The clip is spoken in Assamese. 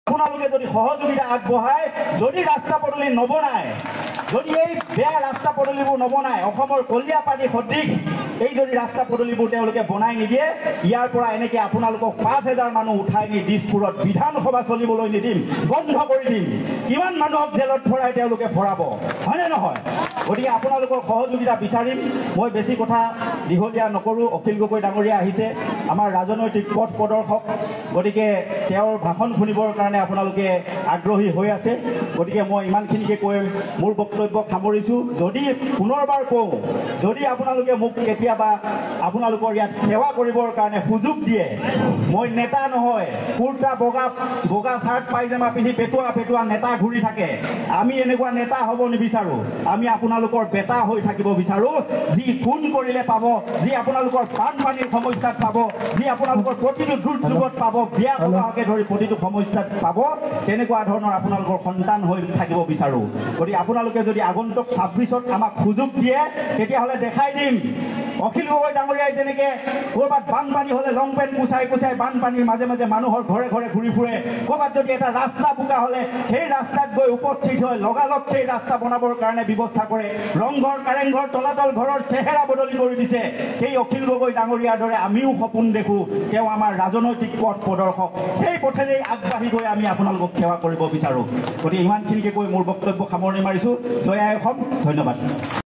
আপোনালোকে যদি সহযোগিতা আগবঢ়ায়, যদি ৰাস্তা পদূলি নবনায়, যদি এই বেয়া ৰাস্তা পদূলিবোৰ নবনায়, অসমৰ কলিয়াপানী সদৃশ এই যদি ৰাস্তা পদূলিবোৰ তেওঁলোকে বনাই নিদিয়ে, ইয়াৰ পৰা এনেকে আপোনালোকক ৫,০০০ মানুহ উঠাই নি দিছপুৰত বিধানসভা চলিবলৈ নিদিম, বন্ধ কৰি দিম। কিমান মানুহক জেলত ভৰাই তেওঁলোকে ভৰাব, হয়নে নহয়? গতিকে আপোনালোকৰ সহযোগিতা বিচাৰিম। মই বেছি কথা দীঘলীয়া নকৰোঁ। অখিল গগৈ ডাঙৰীয়া আহিছে, আমাৰ ৰাজনৈতিক পথ প্ৰদৰ্শক, গতিকে তেওঁৰ ভাষণ শুনিবৰ কাৰণে আপোনালোকে আগ্ৰহী হৈ আছে। গতিকে মই ইমানখিনিকে কৈ মোৰ বক্তব্য সামৰিছোঁ। যদি পুনৰবাৰ কওঁ, যদি আপোনালোকে মোক কেতিয়াবা আপোনালোকৰ ইয়াত সেৱা কৰিবৰ কাৰণে সুযোগ দিয়ে, মই নেতা নহয়, কুৰ্তা বগা চাৰ্ট পাইজামা পিন্ধি পেটুৱা নেতা ঘূৰি থাকে। আমি এনেকুৱা নেতা হ'ব নিবিচাৰোঁ। আমি আপোনালোকৰ বেটা হৈ থাকিব বিচাৰোঁ, যি ফোন কৰিলে পাব, যি আপোনালোকৰ বানপানীৰ সমস্যাত পাব, যি আপোনালোকৰ প্ৰতিটো দুৰ্যোগত পাব, বিয়া সবাহকে ধৰি প্ৰতিটো সমস্যাত পাব, তেনেকুৱা ধৰণৰ আপোনালোকৰ সন্তান হৈ থাকিব বিচাৰোঁ। গতিকে আপোনালোকে যদি আগন্তুক ২৬ত আমাক সুযোগ দিয়ে, তেতিয়াহ'লে দেখাই দিম অখিল গগৈ ডাঙৰীয়াই যেনেকে ক'ৰবাত বানপানী হ'লে লং পেণ্ট কুচাই বানপানীৰ মাজে মাজে মানুহৰ ঘৰে ঘৰে ঘূৰি ফুৰে, ক'ৰবাত যদি এটা ৰাস্তা বোকা হ'লে সেই ৰাস্তাত গৈ উপস্থিত হৈ লগালগ সেই ৰাস্তা বনাবৰ কাৰণে ব্যৱস্থা কৰে, ৰংঘৰ কাৰেংঘৰ তলাতল ঘৰৰ চেহেৰা বদলি কৰি দিছে। সেই অখিল গগৈ ডাঙৰীয়াৰ দৰে আমিও সপোন দেখোঁ, তেওঁ আমাৰ ৰাজনৈতিক পথ প্ৰদৰ্শক, সেই পথেৰেই আগবাঢ়ি গৈ আমি আপোনালোকক সেৱা কৰিব বিচাৰোঁ। গতিকে ইমানখিনিকে কৈ মোৰ বক্তব্য সামৰণি মাৰিছোঁ। জয় আই অসম, ধন্যবাদ।